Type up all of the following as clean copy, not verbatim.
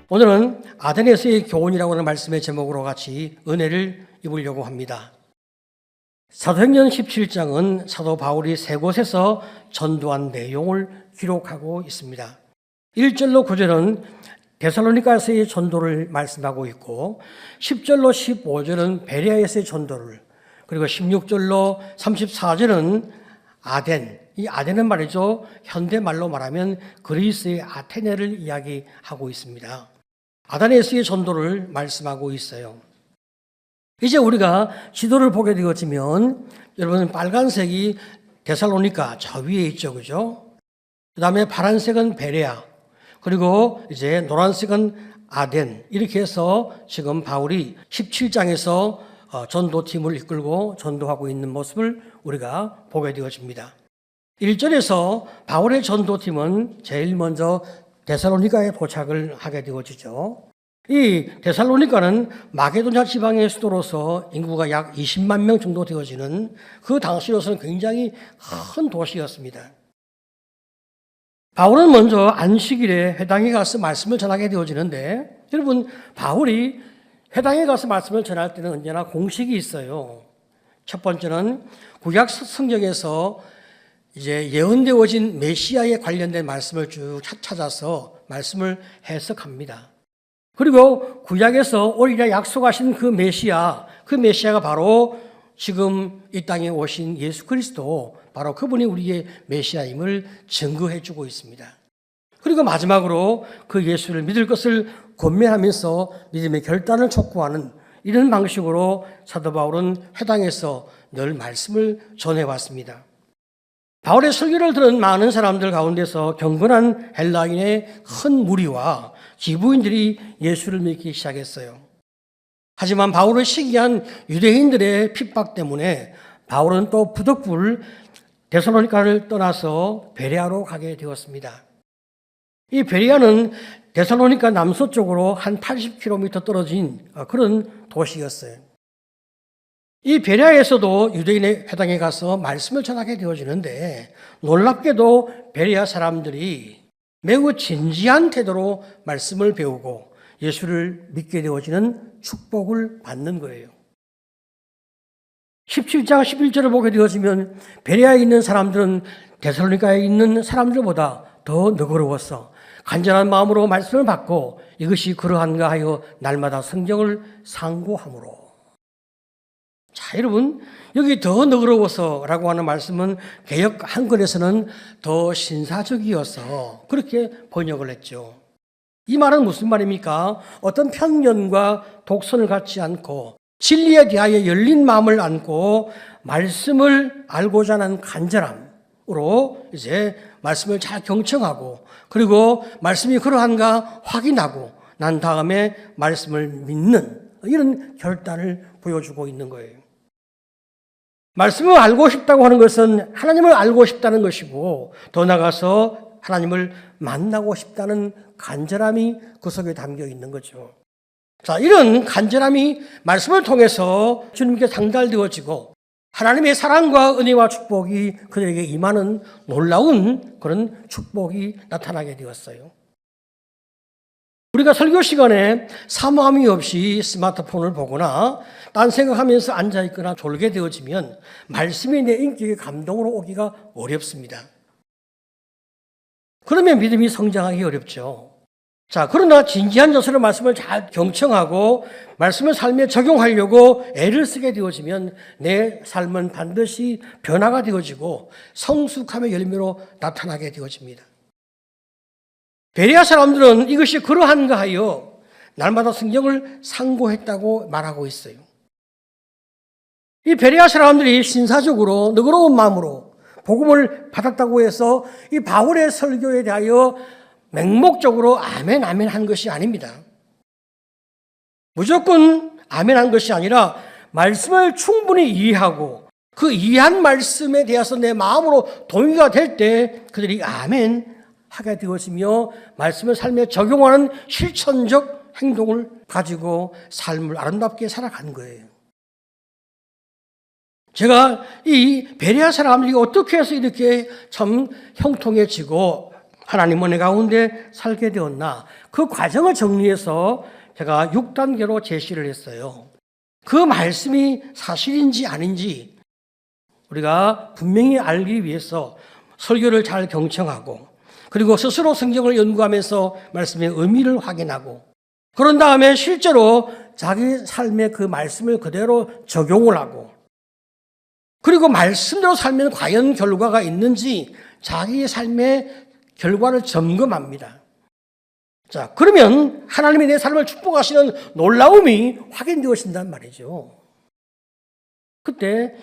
오늘은 아덴에서의 교훈이라고 하는 말씀의 제목으로 같이 은혜를 입으려고 합니다. 사도행전 17장은 사도 바울이 세 곳에서 전도한 내용을 기록하고 있습니다. 1절로 9절은 데살로니가에서의 전도를 말씀하고 있고 10절로 15절은 베레아에서의 전도를, 그리고 16절로 34절은 아덴, 이 아덴은 말이죠, 현대말로 말하면 그리스의 아테네를 이야기하고 있습니다. 아덴에서의 전도를 말씀하고 있어요. 이제 우리가 지도를 보게 되어지면 여러분 빨간색이 데살로니가 저 위에 있죠, 그죠? 그 다음에 파란색은 베레아, 그리고 이제 노란색은 아덴, 이렇게 해서 지금 바울이 17장에서 전도팀을 이끌고 전도하고 있는 모습을 우리가 보게 되어집니다. 1절에서 바울의 전도팀은 제일 먼저 데살로니가에 도착을 하게 되어지죠. 이 데살로니가는 마게도냐 지방의 수도로서 인구가 약 20만 명 정도 되어지는 그 당시로서는 굉장히 큰 도시였습니다. 바울은 먼저 안식일에 회당에 가서 말씀을 전하게 되어지는데, 여러분, 바울이 회당에 가서 말씀을 전할 때는 언제나 공식이 있어요. 첫 번째는 구약 성경에서 이제 예언되어진 메시아에 관련된 말씀을 쭉 찾아서 말씀을 해석합니다. 그리고 구약에서 오리라 약속하신 그 메시아가 바로 지금 이 땅에 오신 예수 그리스도, 바로 그분이 우리의 메시아임을 증거해 주고 있습니다. 그리고 마지막으로 그 예수를 믿을 것을 권면하면서 믿음의 결단을 촉구하는 이런 방식으로 사도 바울은 회당에서 늘 말씀을 전해왔습니다. 바울의 설교를 들은 많은 사람들 가운데서 경건한 헬라인의 큰 무리와 지부인들이 예수를 믿기 시작했어요. 하지만 바울을 시기한 유대인들의 핍박 때문에 바울은 또 부득불 데살로니가를 떠나서 베레아로 가게 되었습니다. 이 베레아는 데살로니가 남서쪽으로 한 80km 떨어진 그런 도시였어요. 이 베레아에서도 유대인의 회당에 가서 말씀을 전하게 되어지는데, 놀랍게도 베레아 사람들이 매우 진지한 태도로 말씀을 배우고 예수를 믿게 되어지는 축복을 받는 거예요. 17장 11절을 보게 되어지면 베레아에 있는 사람들은 데살로니가에 있는 사람들보다 더 너그러웠어. 간절한 마음으로 말씀을 받고 이것이 그러한가 하여 날마다 성경을 상고함으로. 자, 여러분, 여기 더 너그러워서라고 하는 말씀은 개역 한글에서는 더 신사적이어서 그렇게 번역을 했죠. 이 말은 무슨 말입니까? 어떤 편견과 독선을 갖지 않고 진리에 대하여 열린 마음을 안고 말씀을 알고자 하는 간절함으로 이제 말씀을 잘 경청하고, 그리고 말씀이 그러한가 확인하고 난 다음에 말씀을 믿는 이런 결단을 보여주고 있는 거예요. 말씀을 알고 싶다고 하는 것은 하나님을 알고 싶다는 것이고, 더 나아가서 하나님을 만나고 싶다는 간절함이 그 속에 담겨 있는 거죠. 자, 이런 간절함이 말씀을 통해서 주님께 상달되어지고 하나님의 사랑과 은혜와 축복이 그들에게 임하는 놀라운 그런 축복이 나타나게 되었어요. 우리가 설교 시간에 사모함이 없이 스마트폰을 보거나 딴 생각하면서 앉아있거나 졸게 되어지면 말씀이 내 인격의 감동으로 오기가 어렵습니다. 그러면 믿음이 성장하기 어렵죠. 자, 그러나 진지한 자세로 말씀을 잘 경청하고 말씀을 삶에 적용하려고 애를 쓰게 되어지면 내 삶은 반드시 변화가 되어지고 성숙함의 열매로 나타나게 되어집니다. 베레아 사람들은 이것이 그러한가 하여 날마다 성경을 상고했다고 말하고 있어요. 이 베레아 사람들이 신사적으로 너그러운 마음으로 복음을 받았다고 해서 이 바울의 설교에 대하여 맹목적으로 아멘 아멘 한 것이 아닙니다. 무조건 아멘 한 것이 아니라 말씀을 충분히 이해하고 그 이해한 말씀에 대해서 내 마음으로 동의가 될 때 그들이 아멘 하게 되어지며 말씀을 삶에 적용하는 실천적 행동을 가지고 삶을 아름답게 살아가는 거예요. 제가 이 베레아 사람들이 어떻게 해서 이렇게 참 형통해지고 하나님 은혜 가운데 살게 되었나? 그 과정을 정리해서 제가 6단계로 제시를 했어요. 그 말씀이 사실인지 아닌지 우리가 분명히 알기 위해서 설교를 잘 경청하고, 그리고 스스로 성경을 연구하면서 말씀의 의미를 확인하고, 그런 다음에 실제로 자기 삶에 그 말씀을 그대로 적용을 하고, 그리고 말씀대로 살면 과연 결과가 있는지 자기의 삶의 결과를 점검합니다. 자, 그러면 하나님이 내 삶을 축복하시는 놀라움이 확인되어진단 말이죠. 그때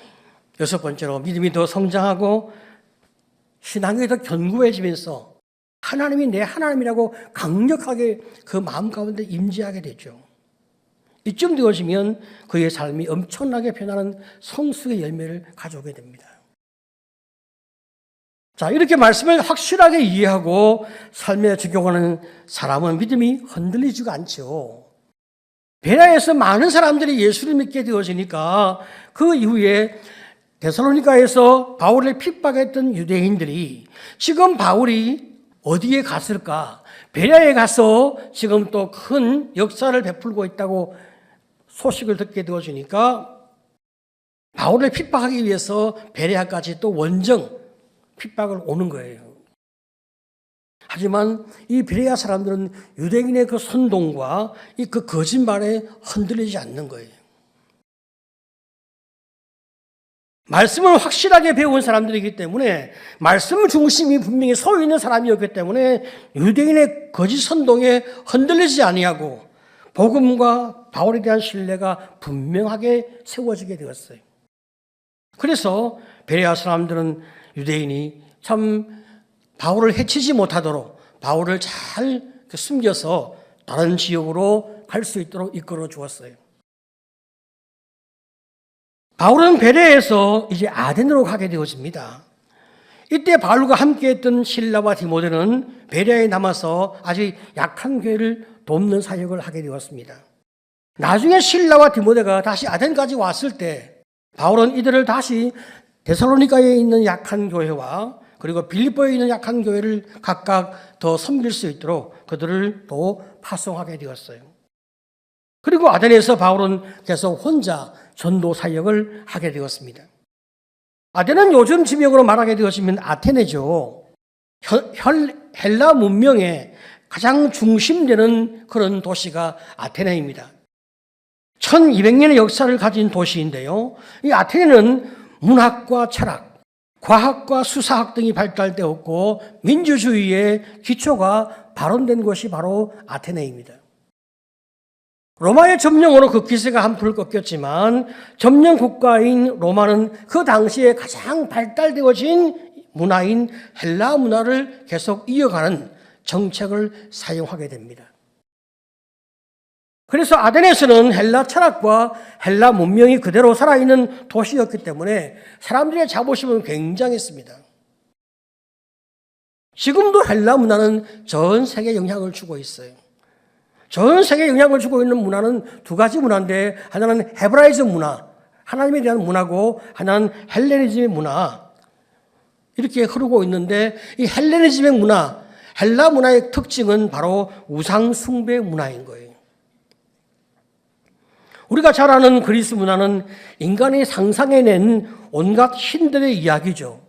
6번째로 믿음이 더 성장하고 신앙이 더 견고해지면서 하나님이 내 하나님이라고 강력하게 그 마음 가운데 임재하게 되죠. 이쯤 되어지면 그의 삶이 엄청나게 변하는 성숙의 열매를 가져오게 됩니다. 자, 이렇게 말씀을 확실하게 이해하고 삶에 적용하는 사람은 믿음이 흔들리지가 않죠. 베레아에서 많은 사람들이 예수를 믿게 되어지니까 그 이후에 데살로니가에서 바울을 핍박했던 유대인들이 지금 바울이 어디에 갔을까? 베레아에 가서 지금 또 큰 역사를 베풀고 있다고 소식을 듣게 되어지니까 바울을 핍박하기 위해서 베레아까지 또 원정 핍박을 오는 거예요. 하지만 이 베레아 사람들은 유대인의 그 선동과 그 거짓말에 흔들리지 않는 거예요. 말씀을 확실하게 배운 사람들이기 때문에, 말씀 중심이 분명히 서 있는 사람이었기 때문에 유대인의 거짓 선동에 흔들리지 아니하고 복음과 바울에 대한 신뢰가 분명하게 세워지게 되었어요. 그래서 베레아 사람들은 유대인이 참 바울을 해치지 못하도록 바울을 잘 숨겨서 다른 지역으로 갈 수 있도록 이끌어 주었어요. 바울은 베레아에서 이제 아덴으로 가게 되어집니다. 이때 바울과 함께했던 실라와 디모데는 베레아에 남아서 아주 약한 교회를 돕는 사역을 하게 되었습니다. 나중에 실라와 디모데가 다시 아덴까지 왔을 때 바울은 이들을 다시 데살로니가에 있는 약한 교회와 그리고 빌립보에 있는 약한 교회를 각각 더 섬길 수 있도록 그들을 또 파송하게 되었어요. 그리고 아덴에서 바울은 계속 혼자 전도 사역을 하게 되었습니다. 아덴은 요즘 지명으로 말하게 되어지면 아테네죠. 헬라 문명의 가장 중심되는 그런 도시가 아테네입니다. 1200년의 역사를 가진 도시인데요. 이 아테네는 문학과 철학, 과학과 수사학 등이 발달되었고 민주주의의 기초가 발원된 곳이 바로 아테네입니다. 로마의 점령으로 그 기세가 한풀 꺾였지만 점령 국가인 로마는 그 당시에 가장 발달되어진 문화인 헬라 문화를 계속 이어가는 정책을 사용하게 됩니다. 그래서 아덴에서는 헬라 철학과 헬라 문명이 그대로 살아있는 도시였기 때문에 사람들의 자부심은 굉장했습니다. 지금도 헬라 문화는 전 세계에 영향을 주고 있어요. 전 세계에 영향을 주고 있는 문화는 두 가지 문화인데, 하나는 헤브라이즈 문화, 하나님에 대한 문화고, 하나는 헬레니즘의 문화, 이렇게 흐르고 있는데, 이 헬레니즘의 문화, 헬라 문화의 특징은 바로 우상 숭배 문화인 거예요. 우리가 잘 아는 그리스 문화는 인간이 상상해낸 온갖 신들의 이야기죠.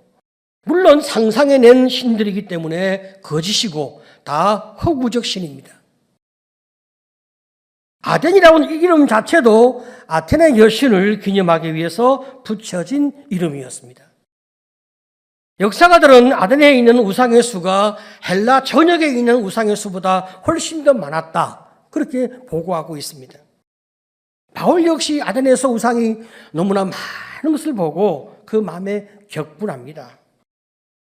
물론 상상해낸 신들이기 때문에 거짓이고 다 허구적 신입니다. 아덴이라는 이름 자체도 아테네 여신을 기념하기 위해서 붙여진 이름이었습니다. 역사가들은 아테네에 있는 우상의 수가 헬라 전역에 있는 우상의 수보다 훨씬 더 많았다, 그렇게 보고하고 있습니다. 바울 역시 아테네에서 우상이 너무나 많은 것을 보고 그 마음에 격분합니다.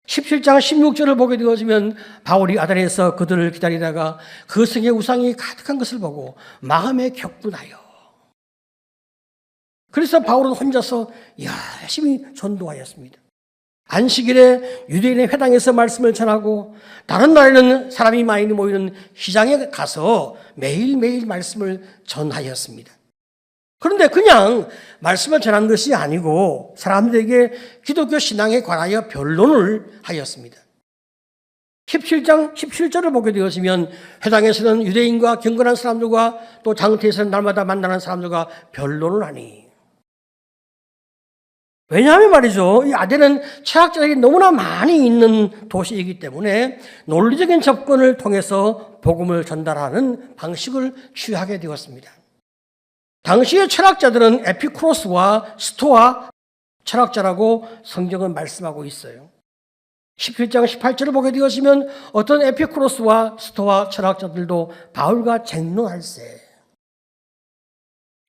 17장 16절을 보게 되어지면 바울이 아테네에서 그들을 기다리다가 그 성에 우상이 가득한 것을 보고 마음에 격분하여, 그래서 바울은 혼자서 열심히 전도하였습니다. 안식일에 유대인의 회당에서 말씀을 전하고, 다른 날에는 사람이 많이 모이는 시장에 가서 매일매일 말씀을 전하였습니다. 그런데 그냥 말씀을 전한 것이 아니고 사람들에게 기독교 신앙에 관하여 변론을 하였습니다. 17장 17절을 보게 되었으면 회당에서는 유대인과 경건한 사람들과 또 장터에서는 날마다 만나는 사람들과 변론을 하니. 왜냐하면 말이죠, 이 아덴은 철학자들이 너무나 많이 있는 도시이기 때문에 논리적인 접근을 통해서 복음을 전달하는 방식을 취하게 되었습니다. 당시의 철학자들은 에피쿠로스와 스토아 철학자라고 성경은 말씀하고 있어요. 17장 18절을 보게 되었으면 어떤 에피쿠로스와 스토아 철학자들도 바울과 쟁론할세.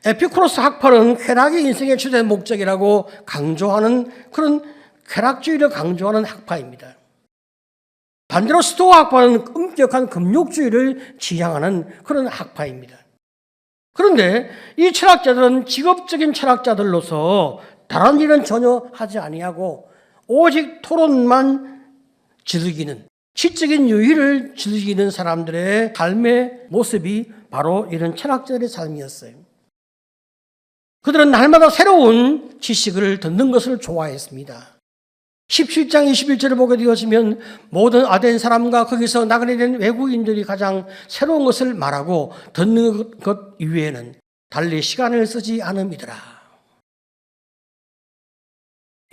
에피쿠로스 학파는 쾌락이 인생의 주된 목적이라고 강조하는 그런 쾌락주의를 강조하는 학파입니다. 반대로 스토아 학파는 엄격한 금욕주의를 지향하는 그런 학파입니다. 그런데 이 철학자들은 직업적인 철학자들로서 다른 일은 전혀 하지 아니하고 오직 토론만 즐기는, 지적인 유희를 즐기는 사람들의 삶의 모습이 바로 이런 철학자들의 삶이었어요. 그들은 날마다 새로운 지식을 듣는 것을 좋아했습니다. 17장 21절을 보게 되었으면 모든 아덴 사람과 거기서 나그네 된 외국인들이 가장 새로운 것을 말하고 듣는 것 이외에는 달리 시간을 쓰지 않음이더라.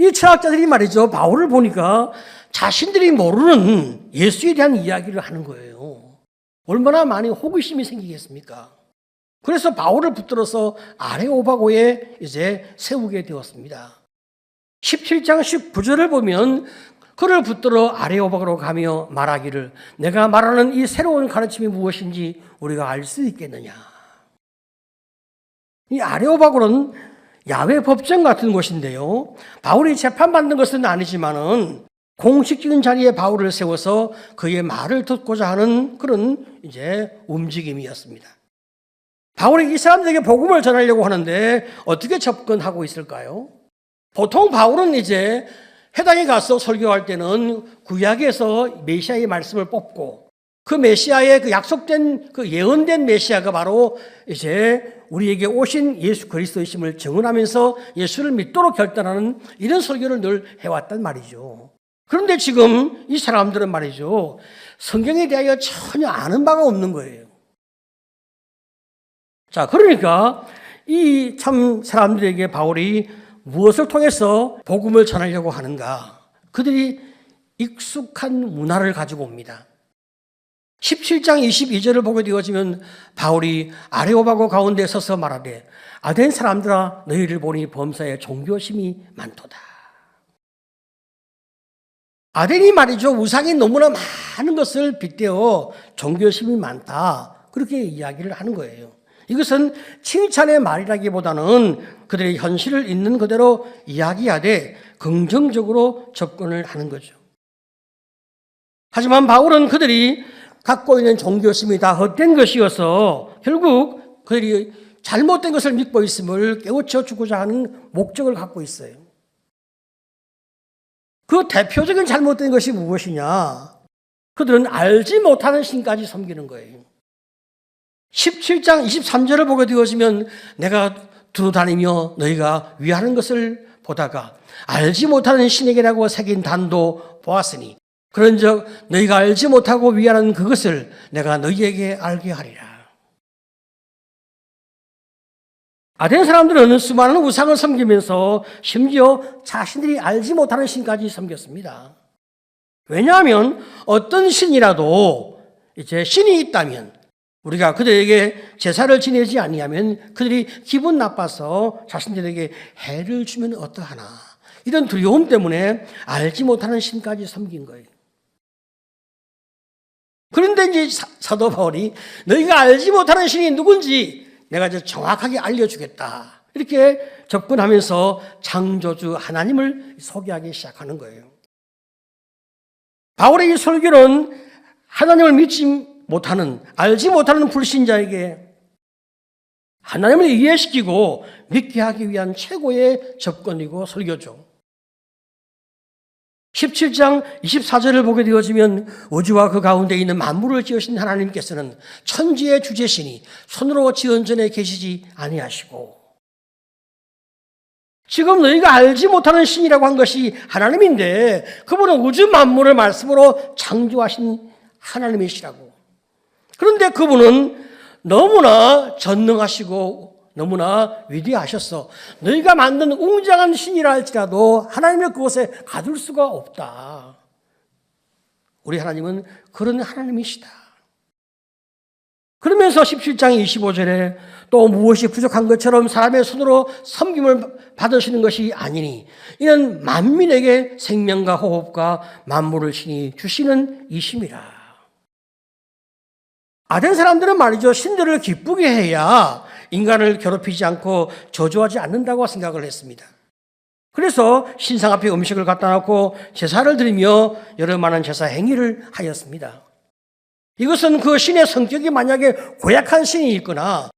이 철학자들이 말이죠, 바울을 보니까 자신들이 모르는 예수에 대한 이야기를 하는 거예요. 얼마나 많이 호기심이 생기겠습니까? 그래서 바울을 붙들어서 아레오바고에 이제 세우게 되었습니다. 17장 19절을 보면 그를 붙들어 아레오바고로 가며 말하기를 내가 말하는 이 새로운 가르침이 무엇인지 우리가 알 수 있겠느냐. 이 아레오바고는 야외 법정 같은 곳인데요. 바울이 재판받는 것은 아니지만은 공식적인 자리에 바울을 세워서 그의 말을 듣고자 하는 그런 이제 움직임이었습니다. 바울이 이 사람들에게 복음을 전하려고 하는데 어떻게 접근하고 있을까요? 보통 바울은 이제 회당에 가서 설교할 때는 구약에서 메시아의 말씀을 뽑고 그 메시아의 그 약속된 그 예언된 메시아가 바로 이제 우리에게 오신 예수 그리스도이심을 증언하면서 예수를 믿도록 결단하는 이런 설교를 늘 해왔단 말이죠. 그런데 지금 이 사람들은 말이죠, 성경에 대하여 전혀 아는 바가 없는 거예요. 자, 그러니까 이 참 사람들에게 바울이 무엇을 통해서 복음을 전하려고 하는가? 그들이 익숙한 문화를 가지고 옵니다. 17장 22절을 보게 되어지면 바울이 아레오바고 가운데 서서 말하되 아덴 사람들아 너희를 보니 범사에 종교심이 많도다. 아덴이 말이죠, 우상이 너무나 많은 것을 빗대어 종교심이 많다, 그렇게 이야기를 하는 거예요. 이것은 칭찬의 말이라기보다는 그들의 현실을 있는 그대로 이야기하되 긍정적으로 접근을 하는 거죠. 하지만 바울은 그들이 갖고 있는 종교심이 다 헛된 것이어서 결국 그들이 잘못된 것을 믿고 있음을 깨우쳐 주고자 하는 목적을 갖고 있어요. 그 대표적인 잘못된 것이 무엇이냐? 그들은 알지 못하는 신까지 섬기는 거예요. 17장 23절을 보게 되어지면 내가 두루다니며 너희가 위하는 것을 보다가 알지 못하는 신에게라고 새긴 단도 보았으니 그런즉 너희가 알지 못하고 위하는 그것을 내가 너희에게 알게 하리라. 아덴 사람들은 수많은 우상을 섬기면서 심지어 자신들이 알지 못하는 신까지 섬겼습니다. 왜냐하면 어떤 신이라도 이제 신이 있다면 우리가 그들에게 제사를 지내지 아니하면 그들이 기분 나빠서 자신들에게 해를 주면 어떠하나, 이런 두려움 때문에 알지 못하는 신까지 섬긴 거예요. 그런데 이제 사도 바울이 너희가 알지 못하는 신이 누군지 내가 이제 정확하게 알려주겠다, 이렇게 접근하면서 창조주 하나님을 소개하기 시작하는 거예요. 바울의 이 설교는 하나님을 믿지 못하는, 알지 못하는 불신자에게 하나님을 이해시키고 믿게 하기 위한 최고의 접근이고 설교죠. 17장 24절을 보게 되어지면 우주와 그 가운데 있는 만물을 지으신 하나님께서는 천지의 주제시니 손으로 지은 전에 계시지 아니하시고 지금 너희가 알지 못하는 신이라고 한 것이 하나님인데 그분은 우주 만물을 말씀으로 창조하신 하나님이시라고. 그런데 그분은 너무나 전능하시고 너무나 위대하셨어. 너희가 만든 웅장한 신이라 할지라도 하나님을 그곳에 가둘 수가 없다. 우리 하나님은 그런 하나님이시다. 그러면서 17장 25절에 또 무엇이 부족한 것처럼 사람의 손으로 섬김을 받으시는 것이 아니니 이는 만민에게 생명과 호흡과 만물을 신이 주시는 이심이라. 아덴 사람들은 말이죠, 신들을 기쁘게 해야 인간을 괴롭히지 않고 저주하지 않는다고 생각을 했습니다. 그래서 신상 앞에 음식을 갖다 놓고 제사를 드리며 여러 많은 제사 행위를 하였습니다. 이것은 그 신의 성격이 만약에 고약한 신이 있거나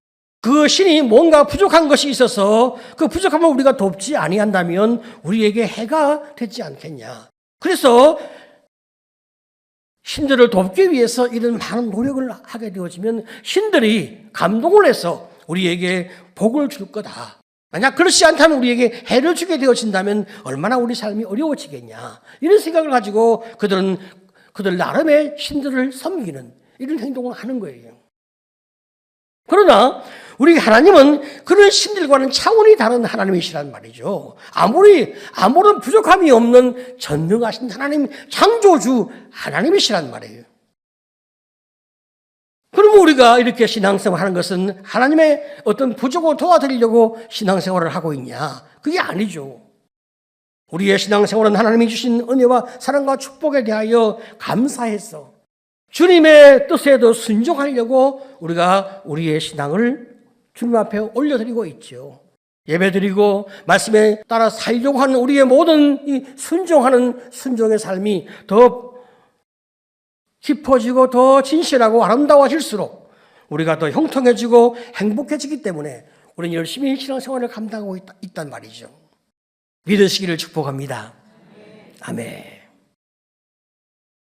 그 신이 뭔가 부족한 것이 있어서 그 부족함을 우리가 돕지 아니한다면 우리에게 해가 되지 않겠냐. 그래서 신들을 돕기 위해서 이런 많은 노력을 하게 되어지면 신들이 감동을 해서 우리에게 복을 줄 거다. 만약 그렇지 않다면 우리에게 해를 주게 되어진다면 얼마나 우리 삶이 어려워지겠냐. 이런 생각을 가지고 그들 나름의 신들을 섬기는 이런 행동을 하는 거예요. 그러나 우리 하나님은 그런 신들과는 차원이 다른 하나님이시란 말이죠. 아무런 부족함이 없는 전능하신 하나님, 창조주 하나님이시란 말이에요. 그러면 우리가 이렇게 신앙생활을 하는 것은 하나님의 어떤 부족을 도와드리려고 신앙생활을 하고 있냐? 그게 아니죠. 우리의 신앙생활은 하나님이 주신 은혜와 사랑과 축복에 대하여 감사해서 주님의 뜻에도 순종하려고 우리가 우리의 신앙을 주님 앞에 올려드리고 있죠. 예배드리고 말씀에 따라 살려고 하는 우리의 모든 이 순종의 삶이 더 깊어지고 더 진실하고 아름다워질수록 우리가 더 형통해지고 행복해지기 때문에 우리는 열심히 신앙생활을 감당하고 있단 말이죠. 믿으시기를 축복합니다. 아멘.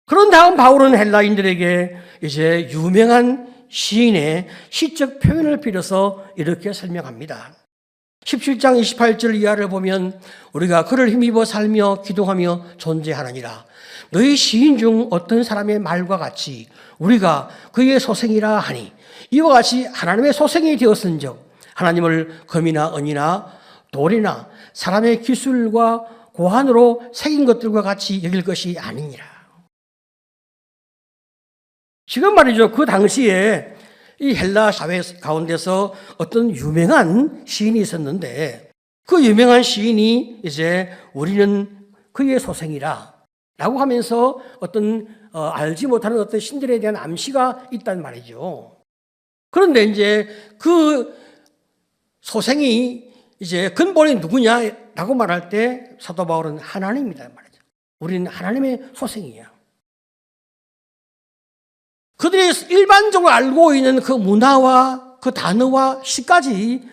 그런 다음 바울은 헬라인들에게 이제 유명한 시인의 시적 표현을 빌어서 이렇게 설명합니다. 17장 28절 이하를 보면 우리가 그를 힘입어 살며 기도하며 존재하느니라. 너희 시인 중 어떤 사람의 말과 같이 우리가 그의 소생이라 하니 이와 같이 하나님의 소생이 되었은즉 하나님을 금이나 은이나 돌이나 사람의 기술과 고한으로 새긴 것들과 같이 여길 것이 아니니라. 지금 말이죠. 그 당시에 이 헬라 사회 가운데서 어떤 유명한 시인이 있었는데 그 유명한 시인이 이제 우리는 그의 소생이라 라고 하면서 어떤 알지 못하는 어떤 신들에 대한 암시가 있단 말이죠. 그런데 이제 그 소생이 이제 근본이 누구냐라고 말할 때 사도 바울은 하나님이다 말이죠. 우리는 하나님의 소생이야. 그들이 일반적으로 알고 있는 그 문화와 그 단어와 시까지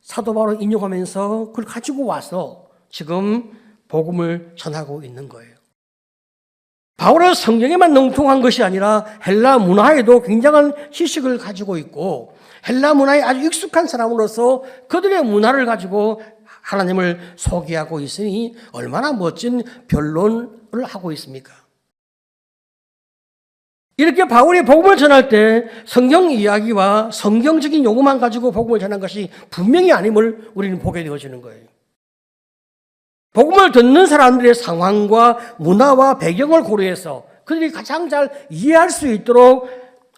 사도 바울을 인용하면서 그걸 가지고 와서 지금 복음을 전하고 있는 거예요. 바울은 성경에만 능통한 것이 아니라 헬라 문화에도 굉장한 지식을 가지고 있고 헬라 문화에 아주 익숙한 사람으로서 그들의 문화를 가지고 하나님을 소개하고 있으니 얼마나 멋진 변론을 하고 있습니까? 이렇게 바울이 복음을 전할 때 성경 이야기와 성경적인 용어만 가지고 복음을 전한 것이 분명히 아님을 우리는 보게 되어지는 거예요. 복음을 듣는 사람들의 상황과 문화와 배경을 고려해서 그들이 가장 잘 이해할 수 있도록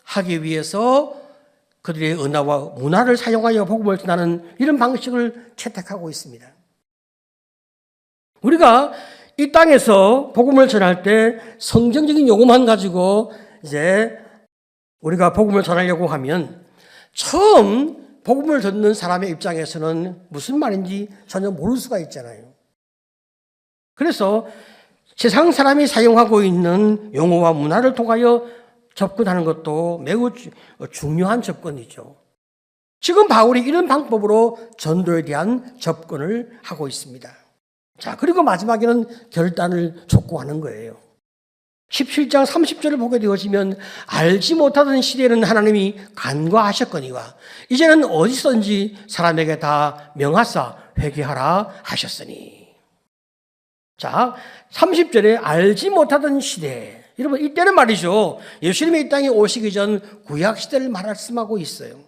하기 위해서 그들의 언어와 문화를 사용하여 복음을 전하는 이런 방식을 채택하고 있습니다. 우리가 이 땅에서 복음을 전할 때 성경적인 용어만 가지고 이제 우리가 복음을 전하려고 하면 처음 복음을 듣는 사람의 입장에서는 무슨 말인지 전혀 모를 수가 있잖아요. 그래서 세상 사람이 사용하고 있는 용어와 문화를 통하여 접근하는 것도 매우 중요한 접근이죠. 지금 바울이 이런 방법으로 전도에 대한 접근을 하고 있습니다. 자, 그리고 마지막에는 결단을 촉구하는 거예요. 17장 30절을 보게 되어지면 알지 못하던 시대에는 하나님이 간과하셨거니와 이제는 어디서든지 사람에게 다 명하사 회개하라 하셨으니. 자, 30절에 알지 못하던 시대. 여러분, 이때는 말이죠. 예수님이 이 땅에 오시기 전 구약시대를 말씀하고 있어요.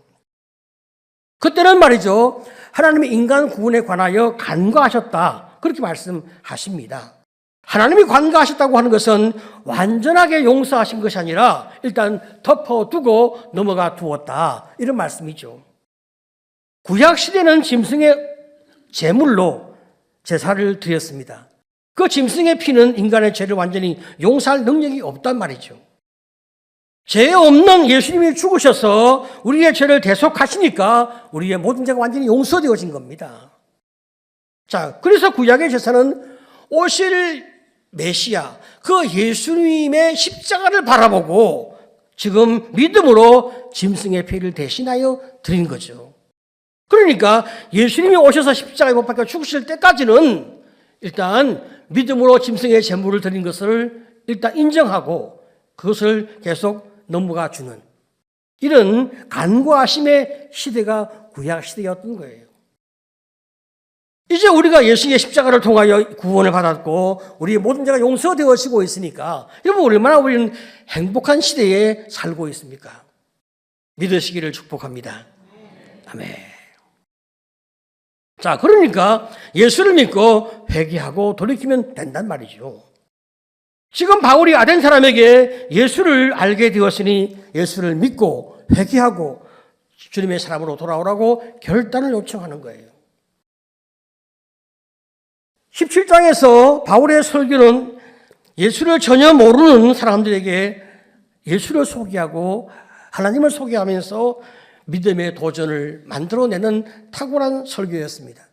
그때는 말이죠. 하나님이 인간 구원에 관하여 간과하셨다. 그렇게 말씀하십니다. 하나님이 간과하셨다고 하는 것은 완전하게 용서하신 것이 아니라 일단 덮어두고 넘어가 두었다. 이런 말씀이죠. 구약시대는 짐승의 제물로 제사를 드렸습니다. 그 짐승의 피는 인간의 죄를 완전히 용서할 능력이 없단 말이죠. 죄 없는 예수님이 죽으셔서 우리의 죄를 대속하시니까 우리의 모든 죄가 완전히 용서되어진 겁니다. 자, 그래서 구약의 제사는 오실 메시아, 그 예수님의 십자가를 바라보고 지금 믿음으로 짐승의 피를 대신하여 드린 거죠. 그러니까 예수님이 오셔서 십자가에 못 박혀 죽으실 때까지는 일단 믿음으로 짐승의 제물을 드린 것을 일단 인정하고 그것을 계속 넘어가 주는 이런 간과하심의 시대가 구약 시대였던 거예요. 이제 우리가 예수의 십자가를 통하여 구원을 받았고 우리의 모든 죄가 용서되어지고 있으니까 여러분 얼마나 우리는 행복한 시대에 살고 있습니까? 믿으시기를 축복합니다. 아멘. 자, 그러니까 예수를 믿고 회개하고 돌이키면 된단 말이죠. 지금 바울이 아덴 사람에게 예수를 알게 되었으니 예수를 믿고 회개하고 주님의 사람으로 돌아오라고 결단을 요청하는 거예요. 17장에서 바울의 설교는 예수를 전혀 모르는 사람들에게 예수를 소개하고 하나님을 소개하면서 믿음의 도전을 만들어내는 탁월한 설교였습니다.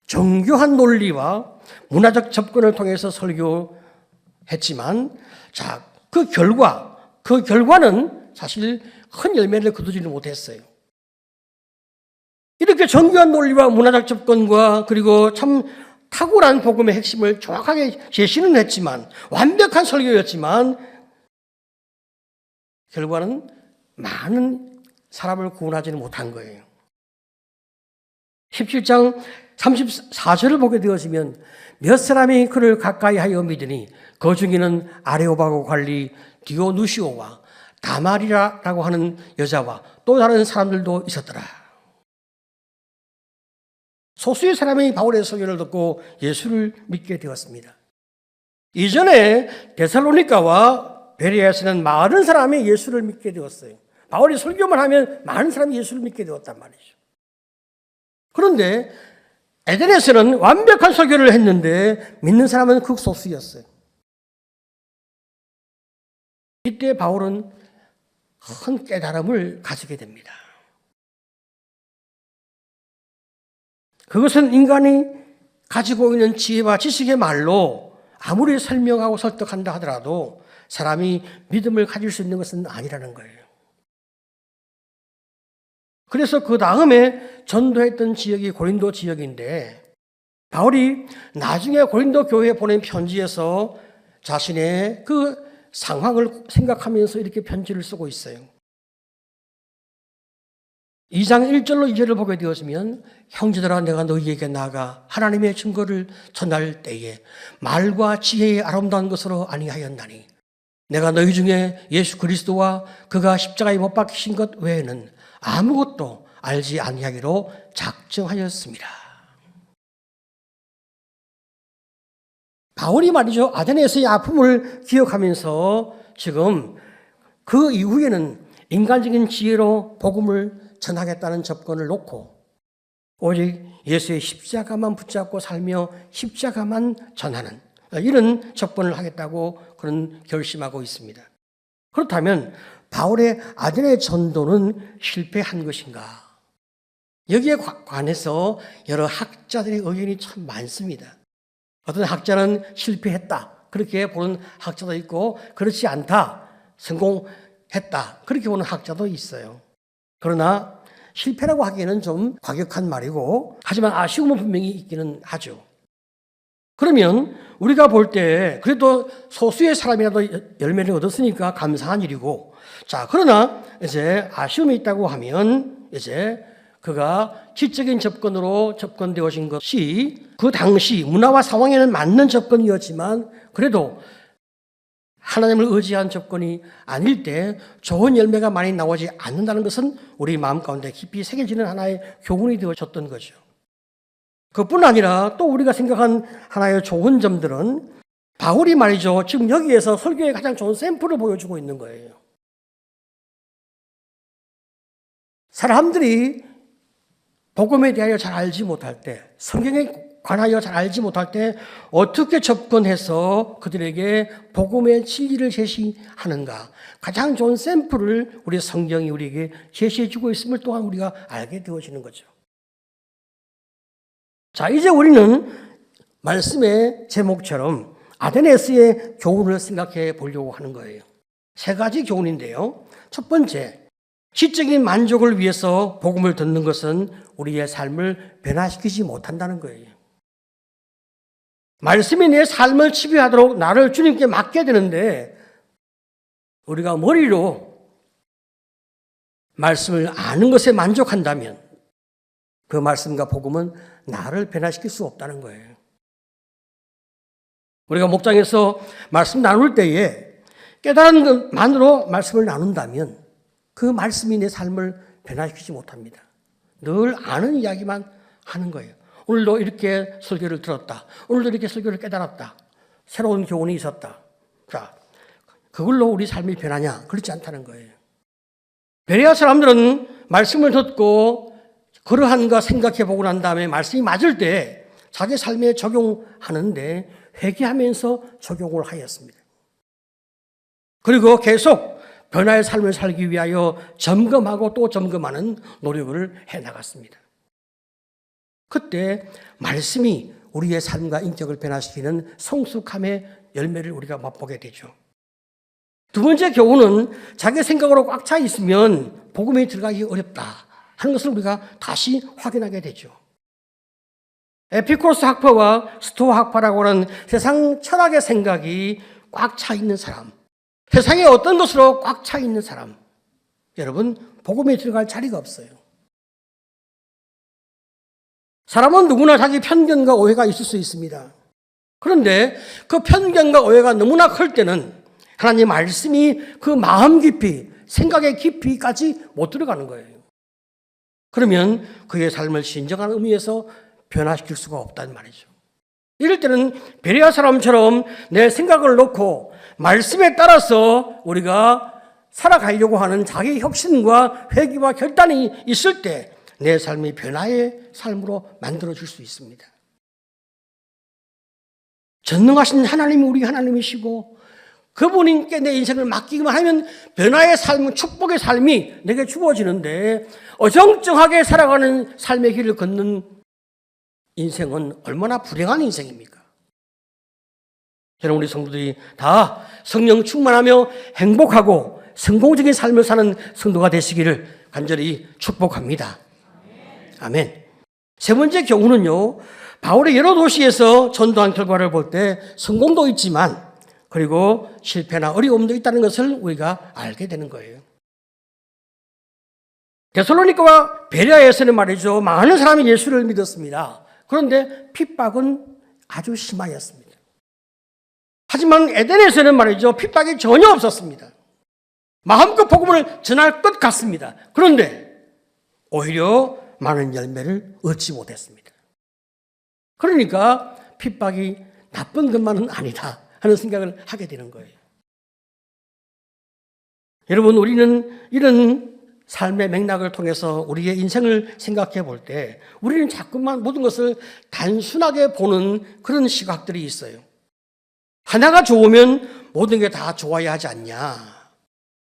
정교한 논리와 문화적 접근을 통해서 설교했지만 자, 그 결과는 사실 큰 열매를 거두지는 못했어요. 이렇게 정교한 논리와 문화적 접근과 그리고 참 탁월한 복음의 핵심을 정확하게 제시는 했지만 완벽한 설교였지만 결과는 많은 사람을 구원하지는 못한 거예요. 17장 34절을 보게 되어지면 몇 사람이 그를 가까이 하여 믿으니 그 중에는 아레오바고 관리 디오누시오와 다마리라라고 하는 여자와 또 다른 사람들도 있었더라. 소수의 사람이 바울의 설교를 듣고 예수를 믿게 되었습니다. 이전에 데살로니가와 베레아에서는 많은 사람이 예수를 믿게 되었어요. 바울이 설교만 하면 많은 사람이 예수를 믿게 되었단 말이죠. 그런데 에덴에서는 완벽한 설교를 했는데 믿는 사람은 극소수였어요. 이때 바울은 큰 깨달음을 가지게 됩니다. 그것은 인간이 가지고 있는 지혜와 지식의 말로 아무리 설명하고 설득한다 하더라도 사람이 믿음을 가질 수 있는 것은 아니라는 거예요. 그래서 그 다음에 전도했던 지역이 고린도 지역인데 바울이 나중에 고린도 교회에 보낸 편지에서 자신의 그 상황을 생각하면서 이렇게 편지를 쓰고 있어요. 2장 1절로 2절을 보게 되었으면 형제들아 내가 너희에게 나아가 하나님의 증거를 전할 때에 말과 지혜의 아름다운 것으로 아니하였나니 내가 너희 중에 예수 그리스도와 그가 십자가에 못 박히신 것 외에는 아무것도 알지 아니하기로 작정하였습니다. 바울이 말이죠. 아데네에서의 아픔을 기억하면서 지금 그 이후에는 인간적인 지혜로 복음을 전하겠다는 접근을 놓고 오직 예수의 십자가만 붙잡고 살며 십자가만 전하는 이런 접근을 하겠다고 그런 결심하고 있습니다. 그렇다면 바울의 아데네 전도는 실패한 것인가? 여기에 관해서 여러 학자들의 의견이 참 많습니다. 어떤 학자는 실패했다. 그렇게 보는 학자도 있고 그렇지 않다. 성공했다. 그렇게 보는 학자도 있어요. 그러나 실패라고 하기에는 좀 과격한 말이고 하지만 아쉬움은 분명히 있기는 하죠. 그러면 우리가 볼 때 그래도 소수의 사람이라도 열매를 얻었으니까 감사한 일이고 자, 그러나 이제 아쉬움이 있다고 하면 이제 그가 지적인 접근으로 접근되어진 것이 그 당시 문화와 상황에는 맞는 접근이었지만 그래도 하나님을 의지한 접근이 아닐 때 좋은 열매가 많이 나오지 않는다는 것은 우리 마음 가운데 깊이 새겨지는 하나의 교훈이 되어졌던 거죠. 그뿐 아니라 또 우리가 생각한 하나의 좋은 점들은 바울이 말이죠. 지금 여기에서 설교의 가장 좋은 샘플을 보여주고 있는 거예요. 사람들이 복음에 대하여 잘 알지 못할 때, 성경에 관하여 잘 알지 못할 때 어떻게 접근해서 그들에게 복음의 진리를 제시하는가. 가장 좋은 샘플을 우리 성경이 우리에게 제시해 주고 있음을 또한 우리가 알게 되어지는 거죠. 자, 이제 우리는 말씀의 제목처럼 아데네스의 교훈을 생각해 보려고 하는 거예요. 세 가지 교훈인데요. 첫 번째, 시적인 만족을 위해서 복음을 듣는 것은 우리의 삶을 변화시키지 못한다는 거예요. 말씀이 내 삶을 지배하도록 나를 주님께 맡게 되는데 우리가 머리로 말씀을 아는 것에 만족한다면 그 말씀과 복음은 나를 변화시킬 수 없다는 거예요. 우리가 목장에서 말씀 나눌 때에 깨달은 것만으로 말씀을 나눈다면 그 말씀이 내 삶을 변화시키지 못합니다. 늘 아는 이야기만 하는 거예요. 오늘도 이렇게 설교를 들었다. 오늘도 이렇게 설교를 깨달았다. 새로운 교훈이 있었다. 자, 그걸로 우리 삶이 변하냐? 그렇지 않다는 거예요. 베레아 사람들은 말씀을 듣고 그러한가 생각해 보고 난 다음에 말씀이 맞을 때 자기 삶에 적용하는데 회개하면서 적용을 하였습니다. 그리고 계속 변화의 삶을 살기 위하여 점검하고 또 점검하는 노력을 해나갔습니다. 그때 말씀이 우리의 삶과 인격을 변화시키는 성숙함의 열매를 우리가 맛보게 되죠. 두 번째 교훈은 자기 생각으로 꽉 차 있으면 복음에 들어가기 어렵다 하는 것을 우리가 다시 확인하게 되죠. 에피쿠로스 학파와 스토아 학파라고 하는 세상 철학의 생각이 꽉 차 있는 사람, 세상에 어떤 것으로 꽉 차 있는 사람, 여러분 복음에 들어갈 자리가 없어요. 사람은 누구나 자기 편견과 오해가 있을 수 있습니다. 그런데 그 편견과 오해가 너무나 클 때는 하나님 말씀이 그 마음 깊이, 생각의 깊이까지 못 들어가는 거예요. 그러면 그의 삶을 진정한 의미에서 변화시킬 수가 없단 말이죠. 이럴 때는 베레아 사람처럼 내 생각을 놓고 말씀에 따라서 우리가 살아가려고 하는 자기 혁신과 회개와 결단이 있을 때 내 삶이 변화의 삶으로 만들어질 수 있습니다. 전능하신 하나님이 우리 하나님이시고 그분께 내 인생을 맡기기만 하면 변화의 삶, 축복의 삶이 내게 주어지는데 어정쩡하게 살아가는 삶의 길을 걷는 인생은 얼마나 불행한 인생입니까? 저는 우리 성도들이 다 성령 충만하며 행복하고 성공적인 삶을 사는 성도가 되시기를 간절히 축복합니다. 아멘. 세 번째 교훈은요, 바울의 여러 도시에서 전도한 결과를 볼 때 성공도 있지만 그리고 실패나 어려움도 있다는 것을 우리가 알게 되는 거예요. 데살로니가와 베레아에서는 말이죠, 많은 사람이 예수를 믿었습니다. 그런데 핍박은 아주 심하였습니다. 하지만 에덴에서는 말이죠, 핍박이 전혀 없었습니다. 마음껏 복음을 전할 것 같습니다. 그런데 오히려 많은 열매를 얻지 못했습니다. 그러니까 핍박이 나쁜 것만은 아니다 하는 생각을 하게 되는 거예요. 여러분, 우리는 이런 삶의 맥락을 통해서 우리의 인생을 생각해 볼 때 우리는 자꾸만 모든 것을 단순하게 보는 그런 시각들이 있어요. 하나가 좋으면 모든 게 다 좋아야 하지 않냐.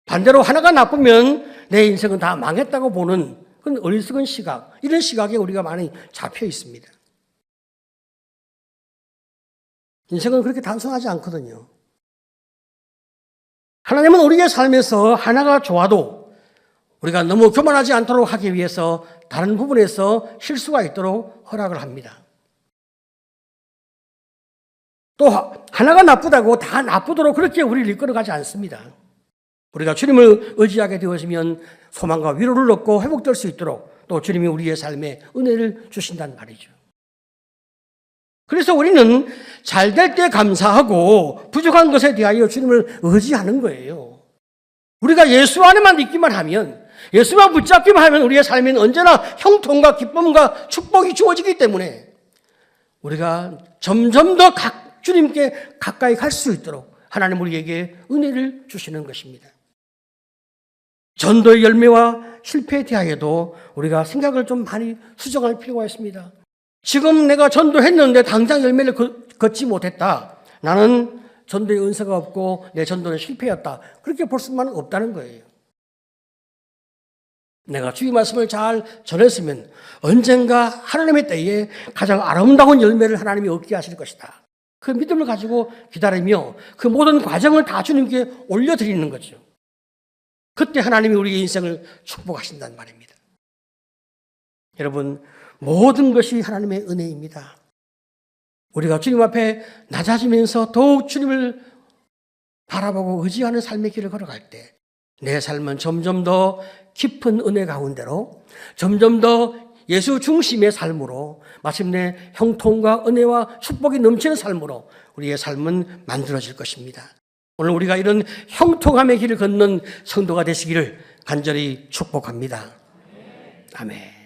반대로 하나가 나쁘면 내 인생은 다 망했다고 보는 그런 어리석은 시각, 이런 시각에 우리가 많이 잡혀 있습니다. 인생은 그렇게 단순하지 않거든요. 하나님은 우리의 삶에서 하나가 좋아도 우리가 너무 교만하지 않도록 하기 위해서 다른 부분에서 실수가 있도록 허락을 합니다. 또 하나가 나쁘다고 다 나쁘도록 그렇게 우리를 이끌어가지 않습니다. 우리가 주님을 의지하게 되어지면 소망과 위로를 얻고 회복될 수 있도록 또 주님이 우리의 삶에 은혜를 주신단 말이죠. 그래서 우리는 잘 될 때 감사하고 부족한 것에 대하여 주님을 의지하는 거예요. 우리가 예수 안에만 있기만 하면, 예수만 붙잡기만 하면 우리의 삶에는 언제나 형통과 기쁨과 축복이 주어지기 때문에 우리가 점점 더 주님께 가까이 갈 수 있도록 하나님 우리에게 은혜를 주시는 것입니다. 전도의 열매와 실패에 대하여도 우리가 생각을 좀 많이 수정할 필요가 있습니다. 지금 내가 전도했는데 당장 열매를 걷지 못했다. 나는 전도의 은사가 없고 내 전도는 실패였다. 그렇게 볼 수만 없다는 거예요. 내가 주의 말씀을 잘 전했으면 언젠가 하나님의 때에 가장 아름다운 열매를 하나님이 얻게 하실 것이다. 그 믿음을 가지고 기다리며 그 모든 과정을 다 주님께 올려드리는 거죠. 그때 하나님이 우리의 인생을 축복하신단 말입니다. 여러분, 모든 것이 하나님의 은혜입니다. 우리가 주님 앞에 낮아지면서 더욱 주님을 바라보고 의지하는 삶의 길을 걸어갈 때 내 삶은 점점 더 깊은 은혜 가운데로, 점점 더 예수 중심의 삶으로, 마침내 형통과 은혜와 축복이 넘치는 삶으로 우리의 삶은 만들어질 것입니다. 오늘 우리가 이런 형통함의 길을 걷는 성도가 되시기를 간절히 축복합니다. 아멘.